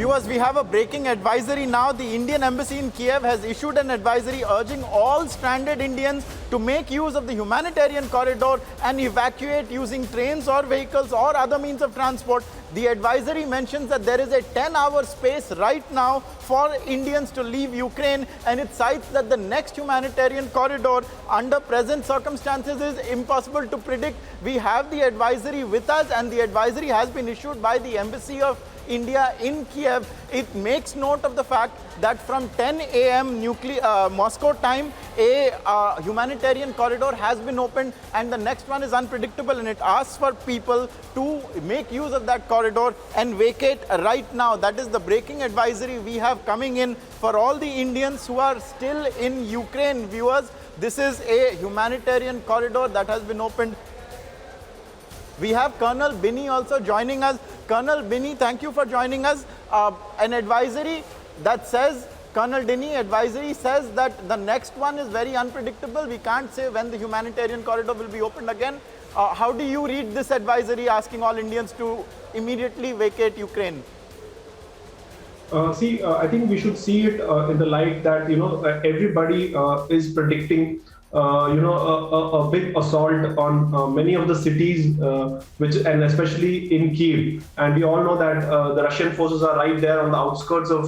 Viewers, we have a breaking advisory now. The Indian embassy in Kyiv has issued an advisory urging all stranded Indians to make use of the humanitarian corridor and evacuate using trains or vehicles or other means of transport. The advisory mentions that there is a 10-hour space right now for Indians to leave Ukraine, and it cites that the next humanitarian corridor under present circumstances is impossible to predict. We have the advisory with us, and the advisory has been issued by the Embassy of India in Kyiv. It makes note of the fact that from 10 a.m. Moscow time, a humanitarian corridor has been opened, and the next one is unpredictable, and it asks for people to make use of that corridor and vacate right now. That is the breaking advisory we have coming in for all the Indians who are still in Ukraine. Viewers, this is a humanitarian corridor that has been opened. We have Colonel Binny also joining us. Colonel Binny, thank you for joining us. An advisory that says, Colonel Binny, advisory says that the next one is very unpredictable. We can't say when the humanitarian corridor will be opened again. How do you read this advisory asking all Indians to immediately vacate Ukraine? I think we should see it in the light that, everybody is predicting a big assault on many of the cities, and especially in Kyiv. And we all know that the Russian forces are right there on the outskirts of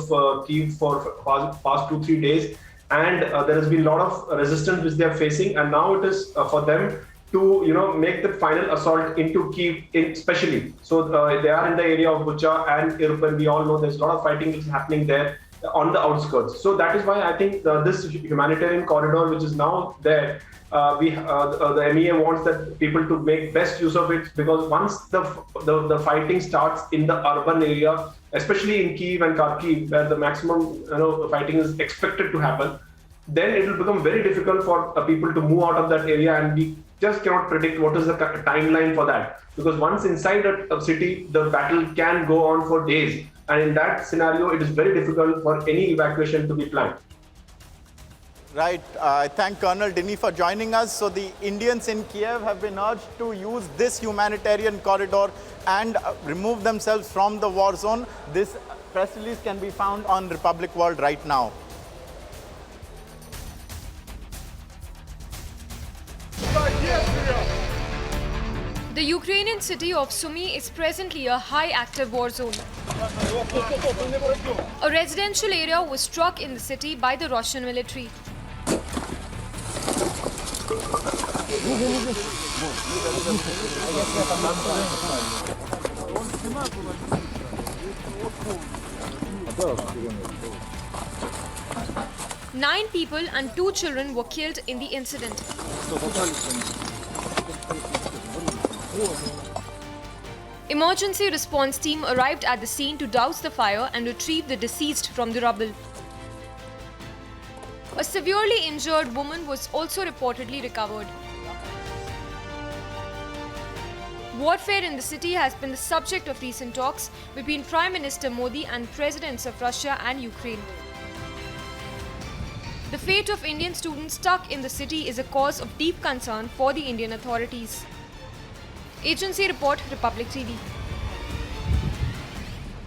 Kyiv for past 2-3 days, and there has been a lot of resistance which they are facing. And now it is for them to make the final assault into Kyiv, especially. So they are in the area of Bucha and Irpin. We all know there's a lot of fighting which is happening there on the outskirts. So that is why I think this humanitarian corridor, which is now there, the MEA wants that people to make best use of it, because once the fighting starts in the urban area, especially in Kyiv and Kharkiv, where the maximum fighting is expected to happen, then it will become very difficult for people to move out of that area, and we just cannot predict what is the timeline for that. Because once inside a city, the battle can go on for days. And in that scenario, it is very difficult for any evacuation to be planned. Right. I thank Colonel Dinny for joining us. So the Indians in Kyiv have been urged to use this humanitarian corridor and remove themselves from the war zone. This press release can be found on Republic World right now. The Ukrainian city of Sumy is presently a high active war zone. A residential area was struck in the city by the Russian military. Nine people and 2 children were killed in the incident. Emergency response team arrived at the scene to douse the fire and retrieve the deceased from the rubble. A severely injured woman was also reportedly recovered. Warfare in the city has been the subject of recent talks between Prime Minister Modi and presidents of Russia and Ukraine. The fate of Indian students stuck in the city is a cause of deep concern for the Indian authorities. Agency report, Republic TV.